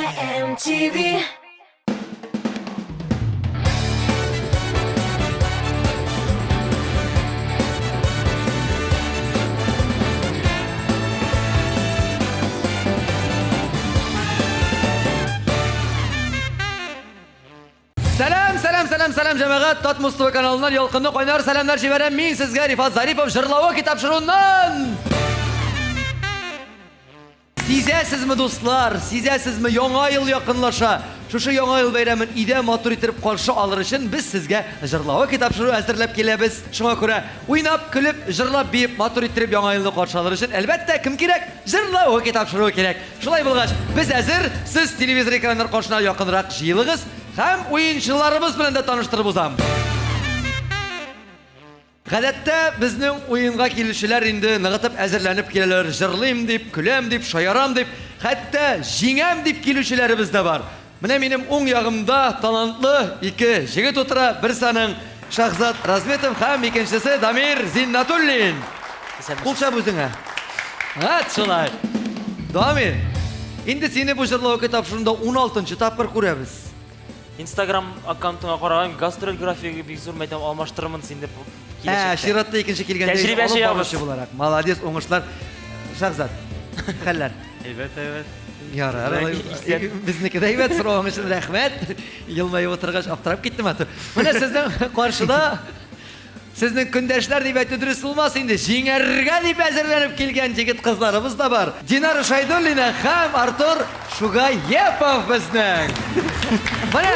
MTV. Selam cemaat. Tat Mustafa kanalından yolkunlu oynar selamlar şiveren min sizge Rifat Zaripov Jırlava kitapşırından. Sizesizmi dostlar, sizesizmi yanga yıl yakınlaşa. Şu yanga yıl bayramın ide matur itirip karşı alır için biz sizge Jırlava kitapşırı hazırlap kelebez. Şuna göre oynap, külüp, jırlap biyip matur itirip yanga yılını karşı alır için elbette kim gerek? Jırlava kitapşırı gerek. Şulay bulgaç, biz hazır, siz televizor ekranlar karşına yakınırak jıyılığız. Hem oyuncularımız bilen de tanıştırıp uzam. Гадәттә безнең oyunga килүчеләр инде ныгытып әзерләнеп киләләр. Җырлыйм дип, көләм дип, шаярам дип, хәтта җиңәм дип килүчеләребез дә бар. Менә минем уң ягымда талантлы ике җегет утыра. Берсенең Шахзат Разметов һәм икенчесе Дамир Зиннатуллин. Кулча үзеңә. Шулай. Дамир, инде сине бу җырлау китапшында 16-нчы тапкыр күрәбез. Instagram аккаунтыңа караган гастроль графигі бик зур мәйдан алмаштырымын син деп киләчәктә. Ширатта икенче килгәндә Тәҗрибәче ябыш буларак. Молодец, уңышлар. Шахзат. Хәлләр. Әйбәт. Ярар. Безнеке дә әйбәт, соравың өчен рәхмәт. Елмаеп утыргач аптырап киттем аты. Менә сезнең каршыда Сезнең көндәшләр дип әйтү дөрес булмас инде. Җиңәргә дип әзерләнеп килгән җегет кызларыбыз да бар. Динара Шайдуллина һәм Артур Шугаепов безнең. Менә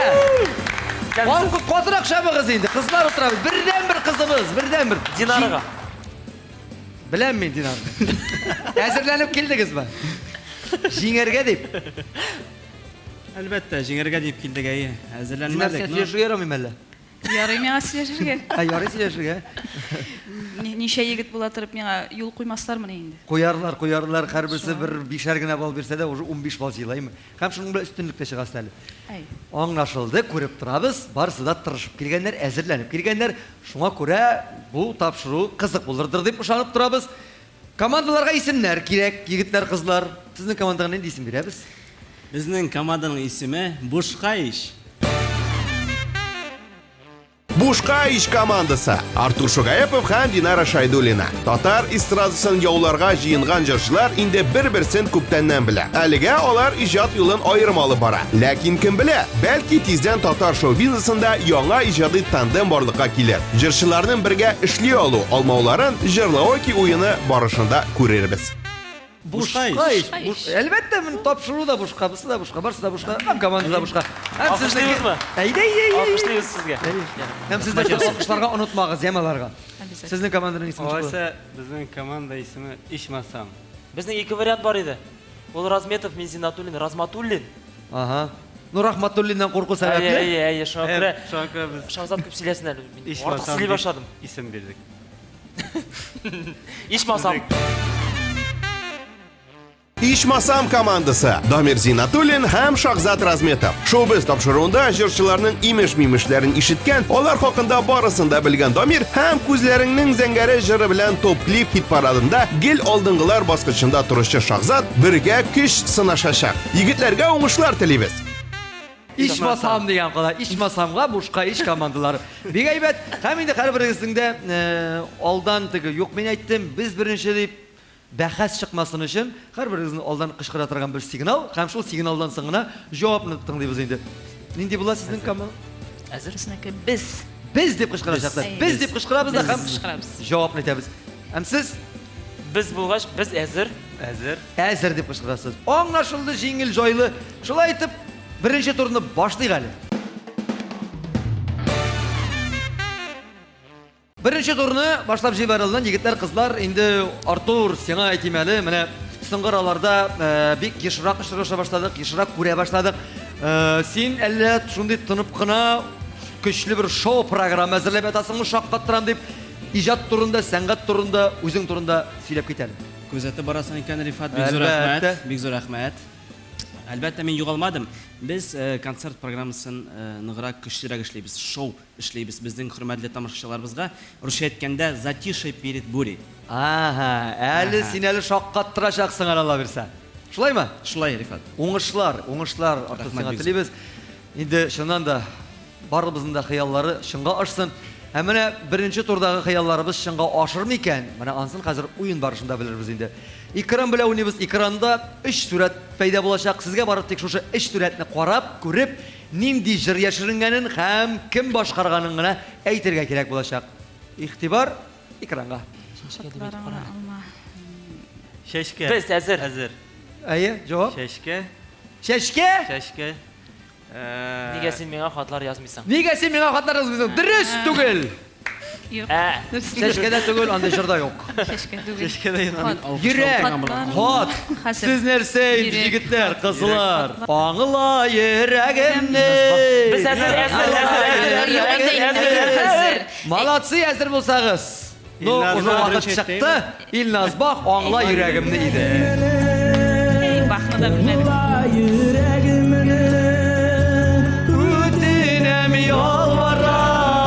Алгы катырак шабыгыз инде. Кызлар утыра. Бердән-бер кызыбыз, бердән-бер. Динарга. Беләм мин Динарга. Әзерләнеп килдегезме? Җиңәргә дип. Әлбәттә, җиңәргә дип килдек әйе. Әзерләнмәдек. Син яшәргә ярамыйм әллә? Ярый миңа сөйләшергә. Ярый сөйләшергә. Ничә егет була торып миңа юл куймаслармы инде? Куярлар, һәрберсе бер 5-әр генә бал бирсә дә, уже 15 бал җыйлаймы. Һәм шуның белән өстенлектә чыгасы әле. Аңлашылды, күреп торабыз, барысы да тырышып килгәннәр, әзерләнеп килгәннәр. Шуңа күрә бу тапшыру кызык булырдыр дип ышанып торабыз. Командаларга исемнәр кирәк, егетләр, кызлар. Сезнең командага нинди исем бирәбез? Безнең команданың исеме Бушка иш. Бушка иш командасы. Артур Шугаепов һәм Динара Шайдуллина. Татар эстрадасының яуларга җыенган җырчылар инде бер-берсен күптәннән белә. Әлегә алар иҗат юлын аермалы бара. Ләкин кем белә, бәлки тиздән татар шоу-бизнесында яңа иҗади тандем барлыкка килер. Җырчыларның бергә эшли алу алмауларын җырлауки уены барышында күрербез. Бушка иш. Әлбәттә, мен тапшыру да бушка, бусы да бушка, барсы да бушка, һәм команда да бушка. Һәм Алкышлыйбызмы? Әйдә. Алкышлыйбыз сезгә. Һәм сездә алкышларга онытмагыз, ямаларга. Сезнең команданың исеме шулай. Алайса, безнең команда исеме Ишмасам. Безнең ике вариант бар иде. Ул Разметов, мен Зиннатуллин, Разматуллин. Ага. Ну Рахматуллиннан курку сәбәпле. Әйе, шуңа күрә. Шуңа без Шахзат күп сөйләсен әле. Артык Ишмасам сөйли башладым. исем бирдек. Ишмасам. Ишмасам командасы. Дамир Зиннатуллин һәм Шахзат Разметов. Шоу-биз тапшыруында җырчыларның имеш-мимешләрен ишеткән, алар хакында барысын да белгән Дамир һәм күзләреңнең зәңгәре җыры белән топ-клип хит парадында гел алдынгылар баскычында торучы Шахзат бергә көч сынашачак. Егетләргә уңышлар телибез. Ишмасам дигән кала, Ишмасамга бушка иш командалары. Бик әйбәт. Һәм инде һәрберегезнең дә алдан теге юк, мин әйттем, без беренче дип бәхәс чыкмасын өчен һәрберегезнең алдан кычкыра торган бер сигнал, һәм шул сигналдан соң гына җавапны тыңлыйбыз инде. Нинди була сезнең команда? Әзерсенеке без. Без дип кычкырачаклар. Без дип кычкырабыз да һәм җавапны әйтәбез. Һәм сез Без булгач, без әзер. әзер дип кычкырасыз. Аңлашылды, җиңел, җайлы. Шулай итеп, беренче турны башлыйк әле. Беренче турны башлап җибәрелгән егетләр, кызлар, инде Артур, сиңа әйтим әле, менә соңгы араларда бик ешрак очраша башладык, ешрак күрә башладык. Син әллә шундый тынып кына көчле бер шоу программа әзерләп ятасыңмы, шаккаттырам дип, иҗат турында, сәнгать турында, үзең турында сөйләп кит әле. Күзәтеп барасың икән Рифат, бик зур рәхмәт. Бик зур рәхмәт. Әлбәттә, мин югалмадым. Без концерт программасын ныграк көчлерәк эшләйбез, шоу эшләйбез безнең хөрмәтле тамашачыларыбызга. Русча әйткәндә, затишье перед бурей. Әле син әле шаккаттырачаксың, Алла бирсә. Шулаймы? Шулай, Рифат. Уңышлар, артык Рахмәт, сиңа бик телибез. Инде шуннан да барыбызның да хыяллары чынга ашсын. Һәм менә беренче турдагы хыялларыбыз чынга ашырмы икән? Менә ансын хәзер уен барышында белербез инде. Экран белән уйныйбыз. Экранда 3 сурәт пәйда булачак. Сезгә барып тик шушы 3 сурәтне карап, күреп, нинди җыр яшеренгәнен һәм кем башкарганын гына әйтергә кирәк булачак. Игътибар экранга. Алма. Шешке. Без әзер. Әзер. Әйе, җавап. Шешке. Шәшкә. Шешке. Нигә син миңа хатлар язмыйсың? Нигә син миңа хатлар язмыйсың? Дөрес түгел. Юк. Шәшкәдә түгел, анда җырда юк. Шешке түгел. Шешке де юнан. Йөрәк, хат. Хәзер. Сез нәрсә, Йөрәк. егетләр, кызлар? Аңла йөрәгемне. Без әзер. Молодцы, әзер булсагыз. Ну, Илназ уже Бах вакыт беренче чыкты. Илназ Бах аңла йөрәгемне иде. Бахны да белмәдек. Үтенәм ялварам,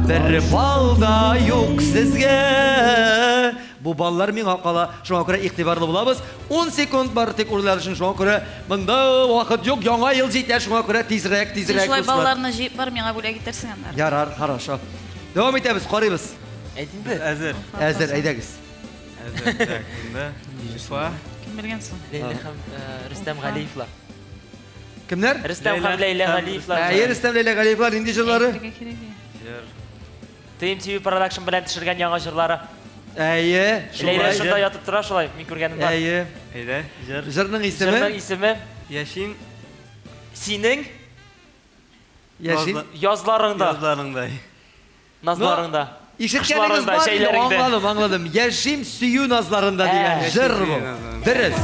бер балда юк сезгә. Бу баллар миңа кала, шуңа күрә игътибарлы булабыз. 10 секунд бар тик урлар өчен, шуңа күрә монда вакыт юк, яңа ел җитә, шуңа күрә тизрәк. Шулай балларны җыеп бар, миңа бүләк итерсең аннары. Ярар, хорошо. Дәвам итәбез, карыйбыз. Әйт инде. Әзер. Әзер, әйдәгез. Әзер. Так, бunda. Шифа. Кем белгән соң? Лейла һәм Рөстәм Галиевлар. Кемнәр? Рөстәм һәм Лейла Галиевлар. Әйе, Рөстәм Ләйлә Галиевлар инде җырлары. Әйтергә кирәк. Җыр. Team TV Production белән төшергән яңа җырлары. Әйе, Лейла шулай. шунда ятып тора шулай, мин күргәнем бар. Әйе. Әйдә. Җыр. Җырның Җырның исеме? исеме Яшин. синең Яшин. язларыңда, Язларыңдай. назларыңда. Ишеткәнегез бар, Şeylerinde. аңладым. Яшим сөю назларында дигән җыр бу. Дөрес.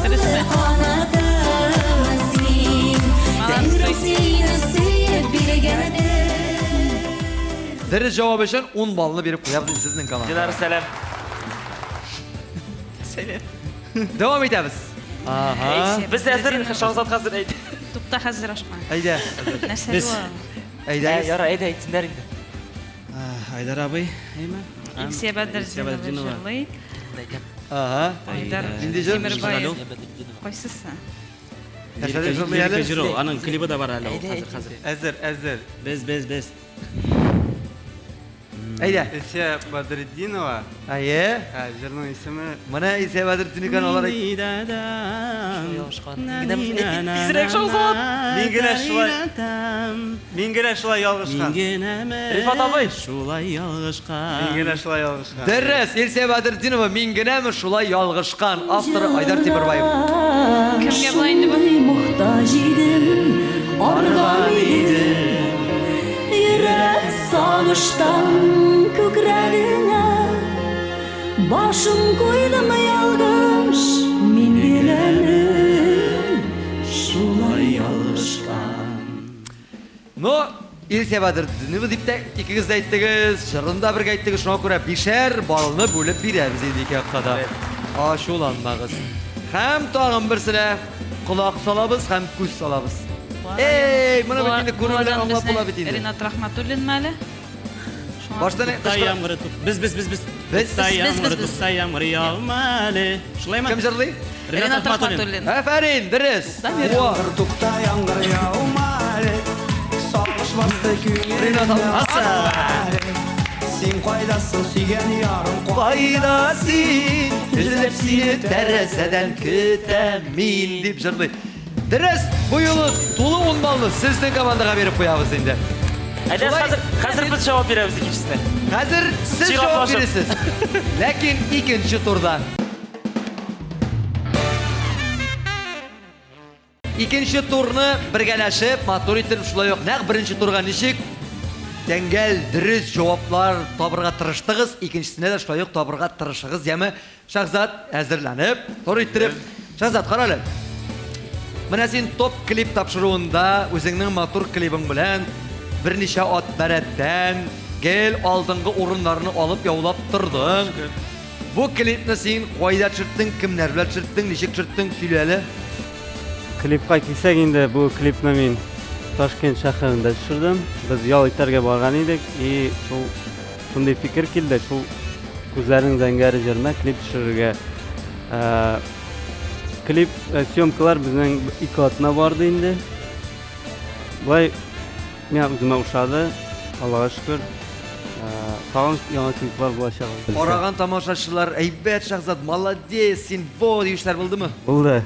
Дөрес җавап өчен 10 баллны биреп куябыз сезнең команда. Динар сәлам. Дәвам итәбез. Ага. Без әзер Шahzat хәзер әйт. Тукта хәзер ашма. Әйдә. Нәрсә Без- бу? Әйдәгез. Яра, әйдә әйтсеннәр инде. Айдар абый, әйме? Илсия Бәдретдинова Бәдретдинова. җырлый. Ага. Айдар Инде җыр. Тимербаев. Кайсысы? Нәрсәдә җырлый әле? Җыр ул, аның клибы да бар әле ул, хәзер. Әзер. Әзер. Без. Әйдә. Илсия Бадретдинова. Әйе. Җырның исеме. Менә Илсия Бәдретдинова алар. Тизрәк Шahzat. Мин генә шулай ялгышкан. Рифат абый. Шулай ялгышкан. Мин генә шулай ялгышкан. Дөрес, Илсия Бәдретдинова мин генәме шулай ялгышкан. Авторы Айдар Тимербаев. Кемгә була инде бу? Muhtaç idim, argan idim. Yürek sağıştan kükrərinə. Başım koydum yalgış, min bilənim. Şulay yalgışkan. Ну, Илсия Бәдретдинова дип тә икегез дә әйттегез, җырында бергә әйттегез, шуңа күрә 5-әр баллны бүлеп бирәбез инде ике якка. Ачуланмагыз. Һәм тагын берсенә колак салабыз һәм күз салабыз. Эй, моны бит инде күрү белән аңлап була бит инде. Ринат Рахматуллин мәле? Баштан Тай яңгыры туп. Без. Тай яңгыры туп, тай яңгыры яумалы. Шулаймы? Кем җырлый? Ринат Рахматуллин. Афәрин, дөрес. Тукта яңгыр яумары, сагыш басты Ринат күңелемә. Син кайдасың сөйгән ярым, Кайда син? Эзләп сине тәрәзәдән көтәм мин дип җырлый. Дөрес, бу юлы тулы 10 баллны сезнең командага берип куябыз инде. Әйдә хәзер без җавап бирәбез икенчесенә. Хәзер сез Чират җавап башы. бирәсез. Ләкин икенче турда. Икенче турны бергәләшеп, матур итеп шулай ук нәкъ беренче турга ничек тәңгәл дөрес җаваплар табырга тырыштыгыз, икенчесенә дә шулай ук табырга тырышыгыз, яме Шahzat әзерләнеп, тур иттереп. Шahzat карале. Менә син топ клип тапшыруында үзеңнең матур клибың белән берничә ат бәрәттән гел алдынгы урыннарны алып яулап тордың. Бу клипны син кайда төшерттең, кемнәр белән төшерттең, ничек төшерттең, сөйләле. Клипка килсәк инде, бу клипны мин Ташкент шәһәрендә төшердем. Без ял итәргә барган идек и шундый фикер килде, шул күзләрнең зәңгәре җырына клип төшерергә. klip syomkalar bizning 2 atına vardı indi. Vay, men o'zimga ushadi. Allohga shukr. Tag'in yangi kliplar bo'lacak. Oragan tomoshachilar, aybat Shahzod, молодец, sen vo deyishlar bo'ldimi? Bo'ldi.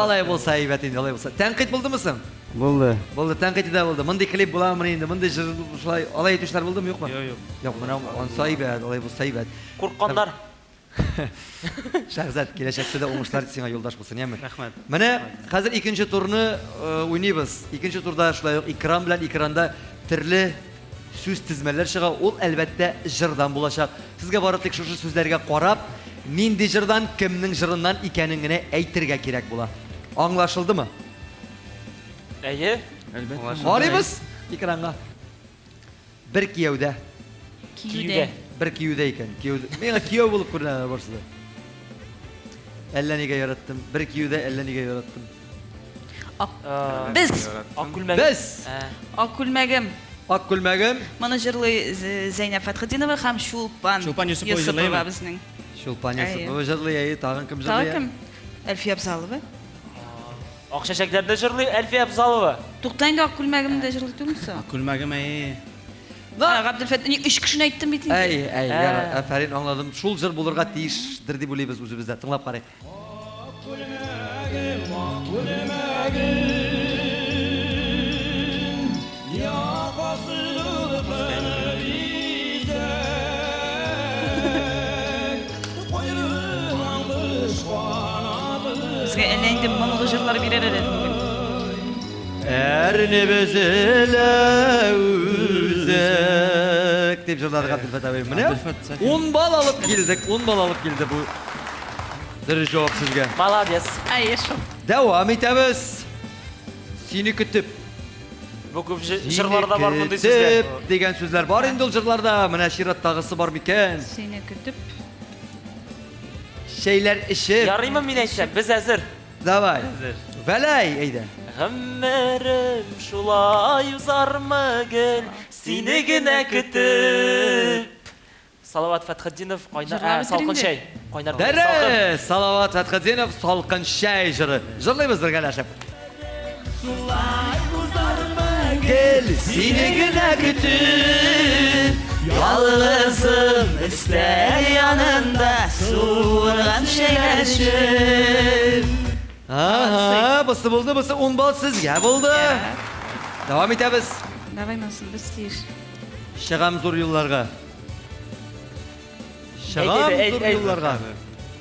Alay bo'lsa aybat endi, alay bo'lsa. Tanqid bo'ldimi sen? Bo'ldi. Bo'ldi, tanqidida bo'ldi. Bunday klip bo'ladimi endi? Bunday shulay alay etishlar bo'ldimi, yo'qmi? Yo'q. Yo'q, mana onsa aybat, alay bo'lsa aybat. Qo'rqqanlar. Shahzod, kelajakda o'ngishlar senga yo'ldosh bo'lsin, yami? Rahmat. Mana hozir ikkinchi turni o'ynaymiz. Ikkinchi turda shulay ekran bilan ekranda turli so'z tizmalar chiqa, ul albatta jirdan bo'lacak. Sizga borib tek shu so'zlarga qarab, nindi jirdan, kimning jiridan ekaningni aytirga kerak bo'la. Anglashıldımı? Әйе. Albatta. Qaraymiz ekranga. Bir kiyevde. Kiyude. Bir kiyevde ekan. Kiyevde. Menga kiyev bo'lib ko'rinadi boshida. Ellaniga yaratdim. Bir kiyevde ellaniga yaratdim. Biz. Akkulmag. Biz. Akkulmagim. Ak kulmagim. Менеджерлы Zeynep Fathidinova ham Shulpan. Shulpan Yusupova jillaymi? bizning. Shulpan Ayy. Yusupova jillaydi, tag'in kim Tag'in jillaydi? kim? Alfiya Abzalova. Oqshashaklarda jırlı Elfiya Abzalova. To'xtanga Akkulmagimda jirli turmisa. Kulmagim ay. Abdülfettin 3 kishini aytdim biting. Ey, aferin anladım. Şul jir bo'lurga tiyishdir deb o'ylaymiz o'zimizda. Tinglab qarang. Bizga elengdi ming'li jirlar berar edi bugun. Erni bezile üzek deb jiladi Abdülfet abi. Mana Abdülfet, Safi. 10 bal alıp keldik. 10 bal alıp keldi bu. Diriş cevap sizga. Молодец. Ay, shu. Devam etamiz. Seni kütüp. Bu ko'p jırlarda var bunday sizler. degan so'zlar bor endi ul jirlarda. Mana shirat tag'isi bor mikan? Seni kutib. Şeyler işi. Yarayma men aytsam, biz hazır. Davay. Valay ayda. G'ammarim shulay uzarmagin, senigina kutib. Salovat Fathidinov Jırlar salqin bitiringi. shay. Qo'ynar. Dere Salavat Fathidinov salqin shay jiri. Jillaymiz birgalashib. Gel senigina kutib. Yalnızım ister yanında Soğuran şeyleşir Aha, bısı buldu, bısı 10 bal sizga buldu. Devam etamiz. Davay nasıl biz deyir. Şagam zor yıllarga. Şagam Ayt, zor ayt. yıllarga.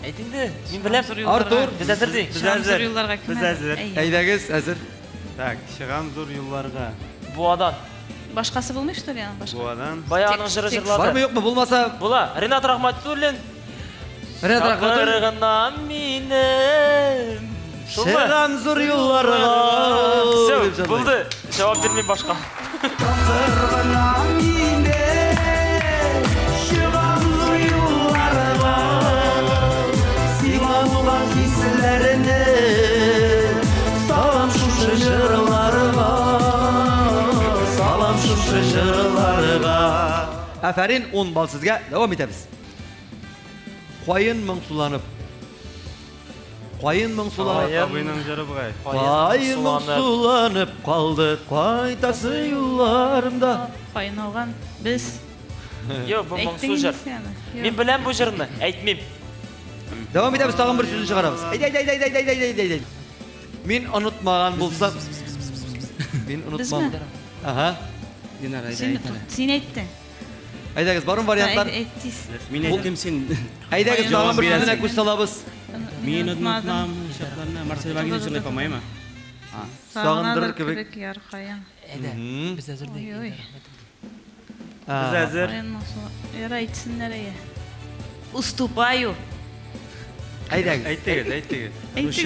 Aytingdi, men bilam. Artur, Biz hazır deng. Biz Zor hazır. yollarga kim? Biz hazır. aydagiz hazır. Tak, шығам зор yollarga. Bu adam. Başkası bulmuştur yani başka. Bu adam Bayanın jırı Tek- Var mı jırlады. yok mu? Bulmasa Bula, Renat Rahmatullin. Renat Rahmatullah. Şakırgınam minim. Şul mu? Şagam zor yıllarga. Все, buldu. Cevap vermeyeyim başka. Silanılan hislerini Salam şu jırlarga. Salam şu jırlarga. Aferin 10 bal sizga. Devam etamiz. Qoyun ming sulanıp. Qoyun ming sulanıp. abıyla jırı buğay. Qoyun ming sulanıp qaldı. Qaytası yıllarımda. Qayın olgan biz. Yo, bu Aytdingiz mangsujar. yani. Yok. Men bilan bu jırını, aytmayayım. Devam etamiz tag'in bir so'zni chiqaramiz. Ay. Men unutmagan bo'lsam. Men unutmam. Bizmi? Aha. Dinar ayda Sen aytadi. sen aytdin. Aydagiz barın variantlar. Aytdingiz. Men aytdim sen. Aydagiz tag'in bir Javob so'zini berasiz. ko'z solamiz. Men unutmam şartlarını. Marcel Wagner jilay olmaymi? Sağındır kibik. Yar qayın. Biz hazır Oy deng. oy. Biz hazır. Qayın nasıl? Yar aytsın nereye? Уступаю. Aydagiz. Aytdingiz. Rusya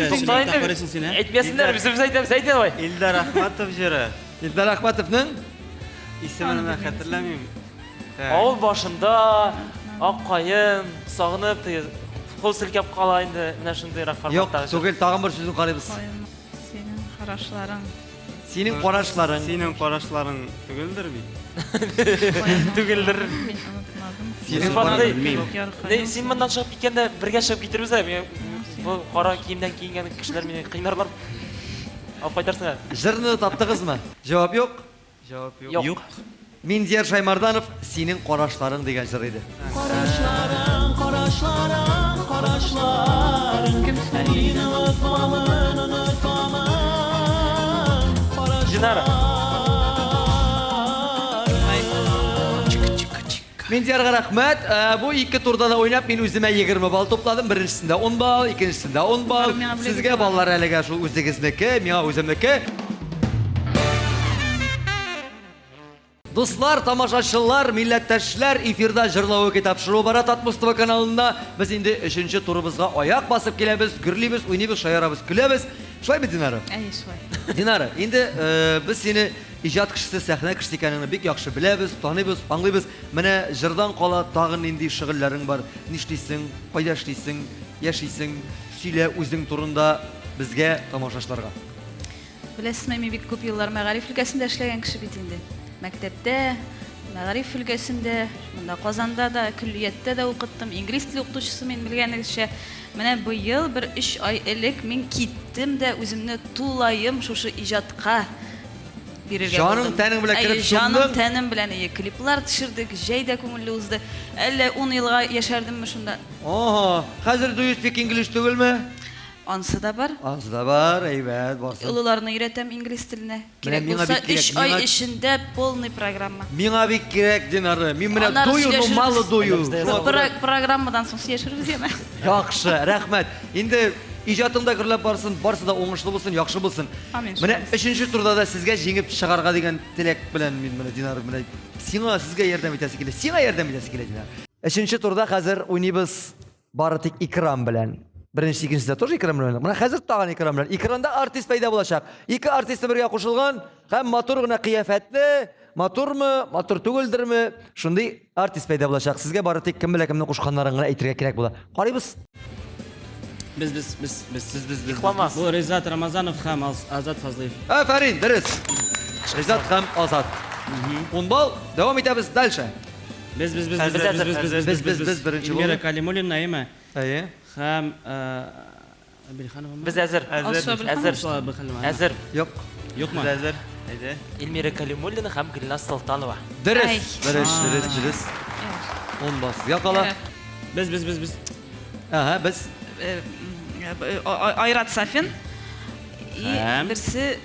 Aytdingiz. sen taparasın sen ha? Aytmasinlar, biz aytamiz, aytadi voy. Ildar Ahmatov jırı. Ildar Ahmatovning İsmini ben hatırlamayayım. Avul boshында oqqayim, sog'inib, qo'l silkab qolayindi. Mana shunday yo'q, formatda. tug'il tag'in bir so'zni qaraymiz. Qayın senin qarashlaring. Sening qarashlaring. Senin qarashlaring tugildir mi? Tugildir. Men unutmadim. Sening Rifat qarashlaring. deydi. Yar Ne, qayın. sen bundan chiqib ketganda birga chiqib ketirmiz-a? Men Bu qora kiyimden kiyinген kişiler meni kıynarlar. Alып кайтарсың әле. Жырны таптыгызмы? Жавап юк. Cevap yok. Yok. Миндияр Шаймарданов синең карашларың дигән җыр иде. Динара. Миндиярга рәхмәт. Бу ике турда да уйнап мин үземә 20 балл топладым. Беренчесендә 10 балл, икенчесендә 10 балл. Миңа бүләк Сезгә итеп баллар әлегә шул үзегезнеке, миңа үземнеке. Дуслар, тамашачылар, милләттәшләр, эфирда җырлау китапшыру бара Татмустова каналында. Без инде 3нче турыбызга аяк басып киләбез, гөрлибез, уйныйбыз, шаярабыз, көләбез. Шулай бит, Динара? Әйе, шулай. Динара, инде без сине иҗат кешесе, сәхнә кешесе икәнеңне бик яхшы беләбез, таныйбыз, аңлыйбыз. Менә җырдан кала тагын нинди шөгыльләрең бар? Нишлисең, кайда эшлисең, яшисең? Сөйлә үзең турында безгә, тамашачыларга. Беләсезме, мин бик күп еллар мәгариф өлкәсендә эшләгән кеше бит инде. Мәктәптә, мәгариф өлкәсендә, монда Казанда да, күллияттә дә укыттым. Инглиз теле укытучысы мин белгәнегезчә. Менә бу ел бер 3 ай элек мин киттем дә үземне тулайым шушы иҗатка бирергә Җаның, тәнең белән кирип җаным, шундың? тәнем белән клиплар төшердек, җәй дә күңелле узды. Әллә 10 елга яшәрдемме шунда? Ага, хәзер do you speak English түгелме? Ансы да бар. Ансы да бар, әйбәт, барсын. Улыларны өйрәтәм инглиз теленә. Кирәк миңа булса бик кирәк, 3 ай миңа- эчендә полный программа. Миңа бик кирәк, Динара. Мин менә Аннары дую, ну сөйләшербез. мало дую. Программадан соң сөйләшербез яна. Яхшы, рәхмәт. Инде иҗатыңда гөрләп барсын, барсы да уңышлы булсын, яхшы булсын. Амин. Менә 3нче турда да сезгә җиңеп чыгарга дигән теләк белән мин менә Динар менә сиңа сезгә ярдәм итәсе килә. Сиңа ярдәм итәсе килә, Динар. 3нче турда хәзер уйныйбыз бары тик экран белән. Беренче, икенчедә тоже экран белән. Менә хәзер тагын экран белән. Экранда артист пайда булачак. Ике артист бергә кушылган һәм матур гына кыяфәтле, матурмы, матур түгелдерме? Шундый артист пайда булачак. Сезгә бары тик кем белә кемне кушканнарын гына әйтергә кирәк була. Карыйбыз. Biz. Yıklamaz. Bu Rezat Ramazanov һәм Азат Фазлыев. Афарин, дөрес. Ризат һәм Азат. 10 балл. Дәвам итәбез дальше. Biz Biz birinchi Эльмира bo'ldik. Калимуллина эме Әйе. һәм Абилханова. Biz әзер. Әзер. Әзер. Юк. Юкмы? Эльмира Калимуллина һәм Гөлназ Солтанова. Дөрес. Ай. Дөрес. 10 балл. Якала. Biz. Ага, без. Айрат Сафин и Һәм? берсе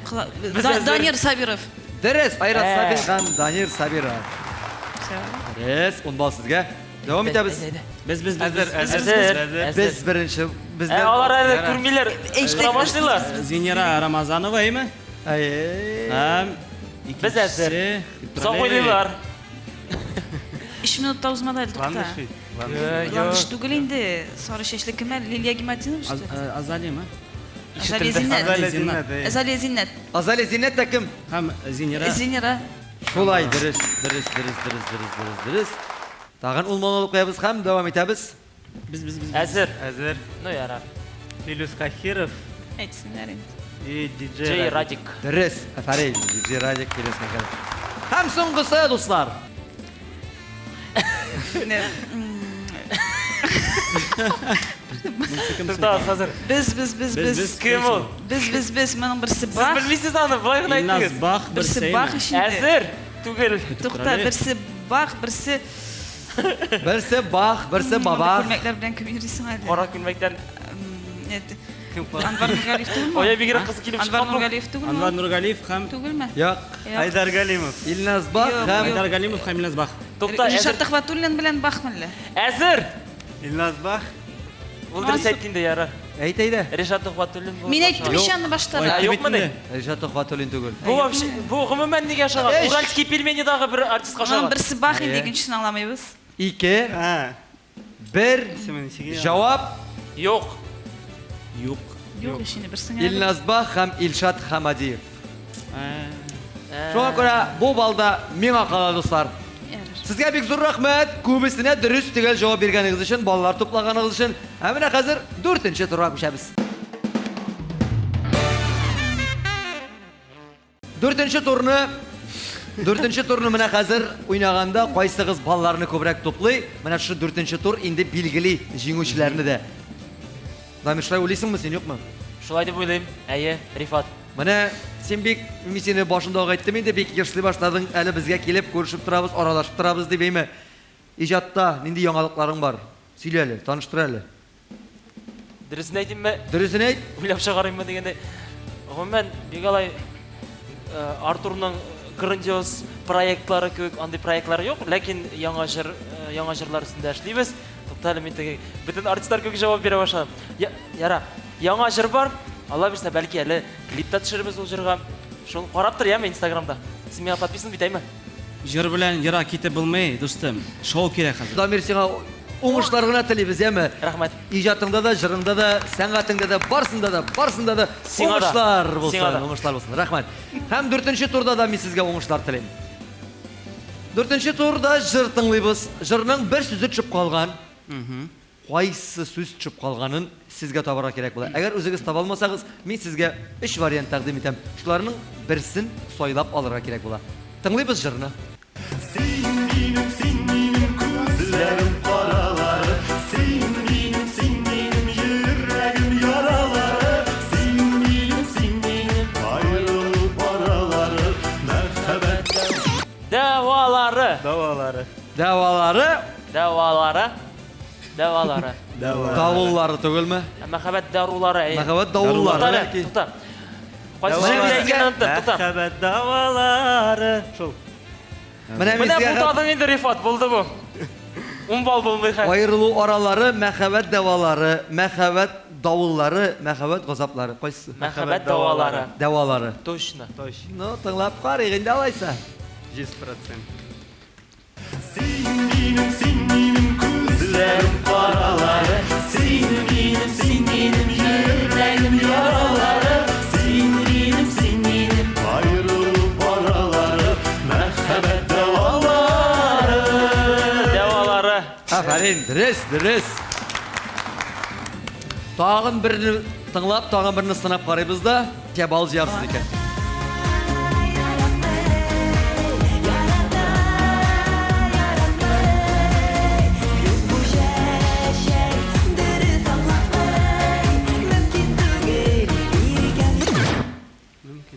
әзер. Данир Сабиров. Дөрес. Айрат Сабин һәм Данир Сабиров. Дөрес. 10 балл сезгә. Дәвам итәбез. Biz. Әзер. Без беренче. Алар әле күрмиләр. Эштә башлыйлар. Зинера Рамазанова эме Әйе. һәм Без әзер. Соң уйлыйлар. 3 минутта узмады әле тукта. Ландыш түгел инде. Сары чәчле кем әле? Лилия Гиматдинова что? Азали ме Азалия Зиннәт. Азалия Зиннәт. Азали Зиннәт тә кем? һәм Зинера Зинера. Шулай. Дөрес. Тагын ул монолог куябыз һәм дәвам итәбез. Biz. Әзер. Әзер. Ну ярар. Филюс Кахиров Әйтсеннәр инде. и Джей диджей Радик. Дөрес. Афарин. Диджей Радик киләс мәкән. Һәм соңгысы, дуслар. Тыңдагыз хәзер. Без. Кем ул? Без. Моның берсе Сез Бах. белмисез аны, былай гына Илназ әйтегез. Бах Берсе Бах ишенде. Әзер. Түгел. Тукта, берсе Бах, берсе Берсе Бах, берсе Баба. Күлмәкләр белән кем йөрисең әле? Кара күлмәктән. Анвар Нургалиев түгелме? Оя бигрәк кыз килеп Анвар чыккан. Нургалиев түгелме? Анвар Нургалиев һәм Түгелме? Як. Айдар Галимов. Илназ Бах Юк, һәм Айдар Галимов һәм Илназ Бах. Тукта, Ришат әзер. Төхвәтуллин белән Бахмелле. Әзер. Илназ Бах. Ул дөрес әйтте инде ярар. әйт әйдә. Ришат Төхвәтуллин бу. Мин әйттем ишанны башта. Юкмы ни? Ришат Төхвәтуллин түгел. Бу вообще, бу гомумән нигә ашаган? Эш. Уральский пельменидагы бер артистка Моның ашаган. берсе Бах инде, Әйе. икенчесен аңламыйбыз. 2 Ha. 1 İsmini çekiyor. Җавап. Юк. Юк. Юк, ишене берсен. Илназ Бах һәм Илшат Хамадиев. Э, Шуңа күрә бу балда миңа кала дуслар. Сезгә бик зур рәхмәт. Күбесенә дөрес төгәл җавап биргәнегез өчен, баллар туплаганыгыз өчен. Ә менә хәзер 4нче турга күчәбез. 4нче турны менә хәзер уйнаганда кайсыгыз балларны күбрәк туплый? Менә шу 4нче тур инде билгели җиңүчеләрне дә. Дамир, шулай уйлыйсыңмы син, юкмы? Шулай дип уйлыйм. Әйе, Рифат. Менә син бик мин сине башында әйттем инде, бик яшьли башладың, әле безгә килеп күрешеп торабыз, аралашып торабыз дип әйме. Иҗатта нинди яңалыкларың бар? Сөйлә әле, таныштыр әле. Дөресен әйтимме? Дөресен әйт. Уйлап чыгарыйммы дигәндә. Гомумән, бик алай Артурның грандиоз проектлары кебек андый проектлары юк, ләкин яңа җырлар өстендә эшлибез. Туктале мин теге бөтен артистлар кебек җавап бирә башладым. Яра, яңа җыр бар. Алла бирсә, бәлки әле клипта төшербез ул җырга. Шуны карап тор, яме Инстаграмда. Син миңа подписан бит әйме? Җыр белән ерак китеп булмый, дустым. Шоу кирәк хәзер. Дамир, сиңа уңышлар гына телибез, яме? Рәхмәт. Иҗатыңда да, җырыңда да, сәнгатеңдә дә, барсында да Сиңа да. уңышлар Сиңа да. булсын, уңышлар булсын. Рәхмәт. Һәм 4нче турда да мин сезгә уңышлар телим. 4нче турда җыр тыңлыйбыз. Җырның бер сүзе төшеп калган. Кайсы сүз төшеп калганын сезгә табарга кирәк була. Әгәр үзегез таба алмасагыз, мин сезгә 3 вариант тәкъдим итәм. Шуларның берсен сайлап алырга кирәк була. Тыңлыйбыз җырны. Дәвалары. Давыллары түгелме? Мәхәббәт дарулары. Мәхәббәт давыллары бәлки. Тута. Кайсы җирдә тута. Мәхәббәт давалары. Шул. Менә Менә безгә бу тадың инде Рифат булды бу. 10 бал булмый хәзер. аерылу аралары, мәхәббәт давалары, мәхәббәт давыллары, мәхәббәт газаплары. Кайсы? Мәхәббәт давалары. Давалары. Точно. Ну, тыңлап карыйк инде алайса. 100%. Афәрин, дөрес. Тагын берне тыңлап, тагын берне сынап карыйбыз да, бал җыярсыз икән.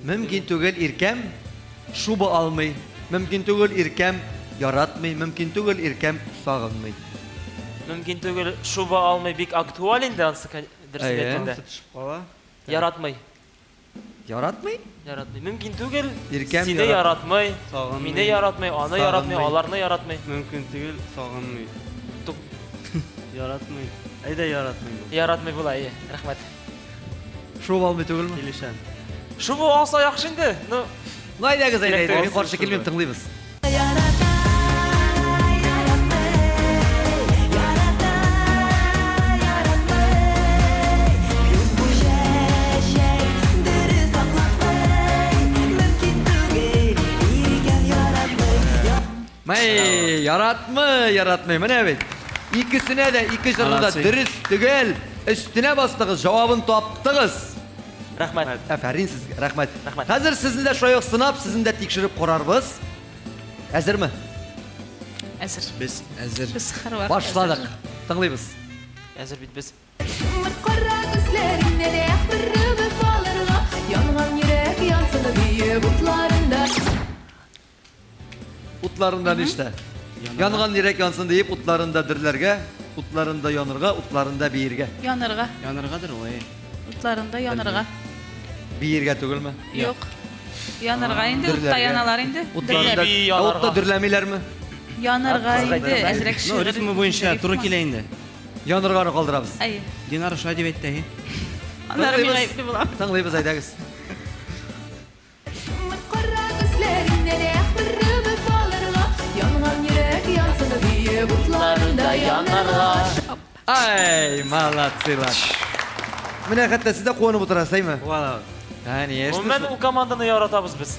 Мөмкин түгел иркәм шуба алмый. Мөмкин түгел иркәм яратмый. Мөмкин түгел иркәм сагынмый. Мөмкин түгел шуба алмый бик актуаль инде ансы дөресен әйткәндә. Төшеп кала. Яратмый. Яратмый? Яратмый. Мөмкин түгел Иркәм сине яратмый, Сагынмый. мине яратмый, аны яратмый, Сагынмый. аларны яратмый. Мөмкин түгел сагынмый. Тук. Яратмый. Әйдә яратмый бу. Яратмый була, әйе. Рәхмәт. Шуба алмый түгелме? Килешән. Шуба алса яхшы инде. Ну, Найдагыз әйдә, Кирәк мин каршы килмим, тыңлыйбыз. Май, яратмый. Менә бит. Икесенә дә ике җырда Молодцы. дөрес түгел. Өстенә бастыгыз, җавабын таптыгыз. рәхмәт. Афәрин сезгә. Рәхмәт. Рәхмәт. Хәзер сезне дә шулай ук сынап, сезне дә тикшереп карарбыз. Әзерме? Әзер. Без әзер. Без һәрвакыт Башладык. Тыңлыйбыз. Әзер бит без. Кара күзләреңне рәхбәрбез алырга, янган йөрәк янсын бие бутларында. Утларында ниште? Янган йөрәк янсын дип утларында дөрләргә, утларында янырга, утларында биергә. Янырга, Яныргадыр ой. утларында янырга. Биергә түгелме? Юк. Янырга инде, утта Дөрләргә. яналар инде. Утларында Би янарга. утта дөрләмиләрме? Янырга инде, әзрәк Ну, ритмы буенча туры килә инде. Янырганы калдырабыз. Әйе. Динар шулай дип әйтте. Аннары мин гаепле булам. Тыңлыйбыз, әйдәгез. Кара күзләреңне рәхбәрбез алырга, янган йөрәк янсын бие бутларында янарга. Ай, молодцылар. Менә хәтта сез дә куанып утырасыз, әйме? Вала. Әни, Гомумән ул команданы яратабыз без.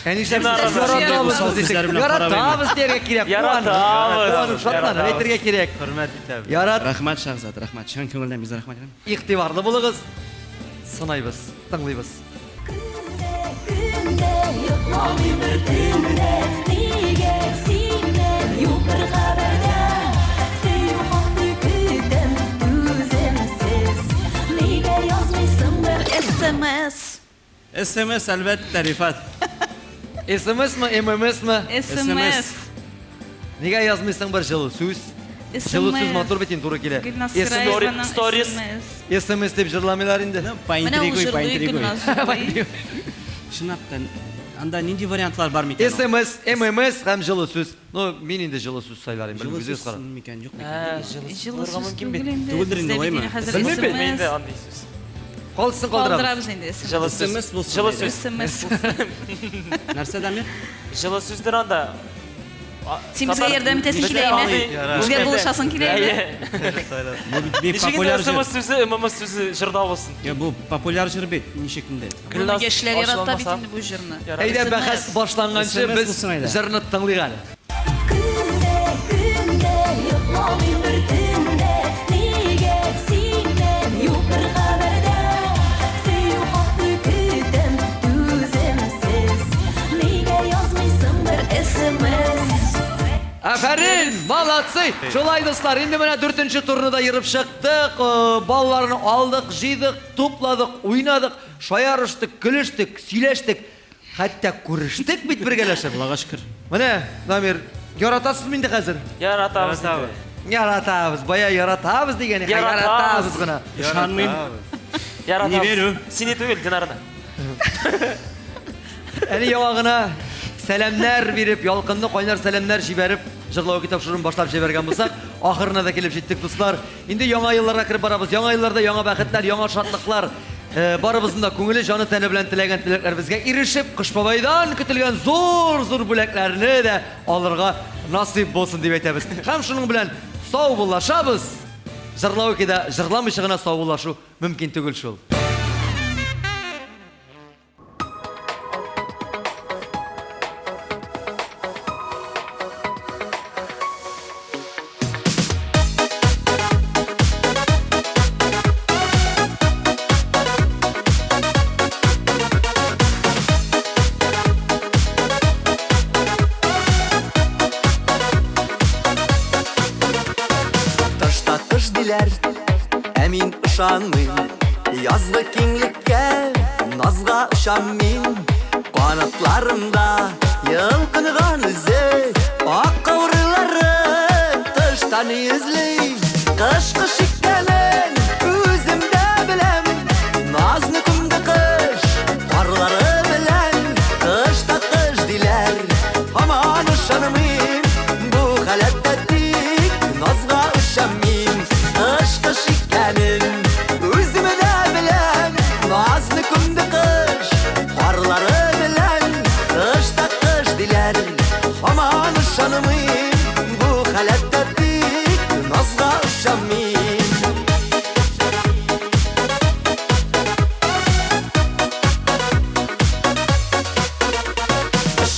Әни, Яратабыз. Сүзләр белән карап яратабыз дәргә кирәк. Яратабыз. Шатланып әйтергә кирәк. Хөрмәт итәбез. Ярат, Рәхмәт Шахзат, рәхмәт. Чын күңелдән бик рәхмәт. игътибарлы булыгыз. Сынайбыз, тыңлыйбыз. Күндә йокламыйм бер төндә, нигә синнән юк бер хәбәрдә. Сөю хатты көтәм, түз SMS. SMS albatta Rifat. SMS mi, MMS mi? SMS. Nega yazmıysan bir жылы сөз? Жылы сөз мотор бетін туры келе. Гүлназ SMS Сираеваның Stories. SMS. SMS деп жырламайлар инде. По Менә ул интригой, по жырлый интригой. Гүлназ жырлый. Шынақтан, анда нинди вариантлар бар микән? SMS, MMS һәм жылы сөз. Ну, мен инде жылы сөз сайларым. Жылы Білмейсіз сөз қара. микән, юк Жылы Жылы сөз мөмкин бит. түгел инде. Түгелдер инде, Бездә ойма. бит хәзер Белмейм бит. Мен SMS. де андый сүз. Қалсын қалдырамыз. Калдырабыз инде SMS. Жылы сөз. SMS болсын Жылы дейді. сөз. SMS. Нәрсә дәме? Жылы сөздер анда. Син безгә ярдәм итәсең киләме? Безгә булышасың киләме? Бу бик Ничек популяр инде җыр. SMS сүзе, MMS сүзе жырда булсын. Я бу популяр җыр бит, ничек инде. Буны яшьләр ярата бит ачыламаса. инде бу җырны. Әйдә бәхәс башланганчы SMS без булсын әйдә. жырны тыңлыйк әле. Күндә, күндә, йокламыйм бер төндә. Нигә синнән юк бер хәбәрдә? Сөю хаты көтәм түземсез. Нигә язмыйсың бер SMS? Әфәрин, молодцы! Шулай достар, инде менә 4-нче турны да йырып чыктык. Балларны алдык, җыйдык, тупладык, уйнадык, шаярыштык, көлештек, сөйләштек, хәтта күрештек бит бергәләшеп. Аллага шөкер. Менә, Намир, яратасызмы инде хәзер? Яратабыз. Яратабыз, бая яратабыз дигән, яратабыз гына. Ишанмыйм. Яратабыз. Не верю. Сине түгел, Динарны. Әни яңагына сәламнар биреп, ялкынны кайнар сәламнар җибәреп, җырлау китапшырын башлап җибәргән булсак, ахырына да килеп җиттек дуслар. Инде яңа елларга кирип барабыз. Яңа елларда яңа бәхетләр, яңа шатлыклар. Барыбызның да күңеле, җаны тәне белән теләгән теләкләр безгә ирешеп, Кыш бабайдан көтелгән зур бүләкләрне дә алырга насыйп булсын дип әйтәбез. Һәм шуның белән сау булашабыз. Җырлау кида, җырламыйча гына сау булашу мөмкин түгел шул. Тышта тыш диләр, ә мин ышанмыйм. Язгы киңлеккә, назга очам мин. Канатларымда йылкынган үзе, ак каурылары тыштан изли. Кыш икәнен үземдә беләм, назны күмде кыш, парлары белән. Тышта тыш диләр, һаман ышанмыйм. Бу халәттә тик назга очам мин. Кыш икәнен үземдә беләм, назны күмде кыш, парлары белән. Тышта тыш диләр, һаман ышанмыйм. Бу халәттә тик назга очам мин.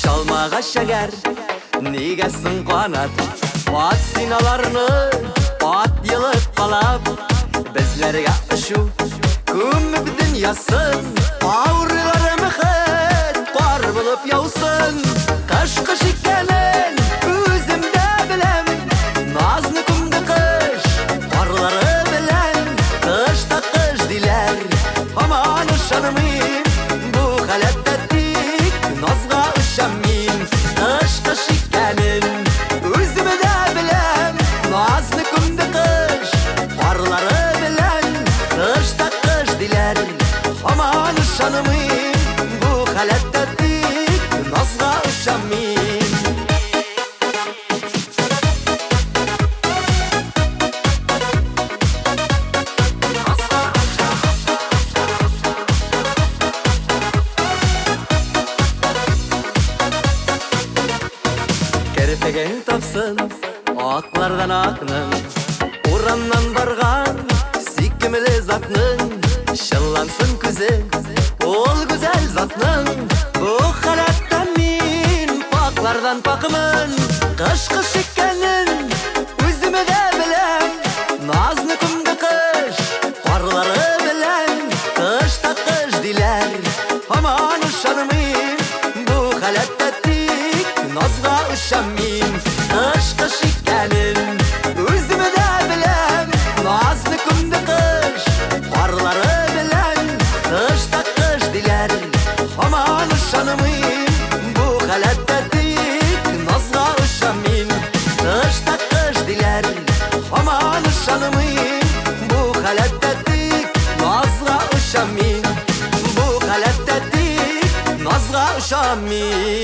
Шалмаға шәгәр, нигә соң канат? Ат синаларны, ат йылып калап. Безләргә ұшу, күмеп дөньясын. Аурыларым хәт, кар булып яусын. Кыш икәнен үземдә беләм, назны күмде кыш, парлары белән. Тышта кыш диләр, һаман ышанмыйм. Бу халәттә тик назга очам мин. Кыш икәнен үземдә беләм, назны күмде кыш, парлары белән. Тышта кыш диләр, һаман ышанмыйм. Бу халәттә тик назга очам мин. Керпеген тапсын, аклардан акның. Урамнан барган, сиккемле затның. Шыллансын күзе, ул гүзәл затның. Бу халәттә мин паклардан пакмын. Кыш икәнен үземдә беләм, назны күмде кыш, парлары белән. Тышта кыш диләр, һаман ышанмыйм. Бу халәттә тик назга очам мин. Кыш икәнен үземдә беләм, назны күмде кыш, парлары белән. Тышта coşamayım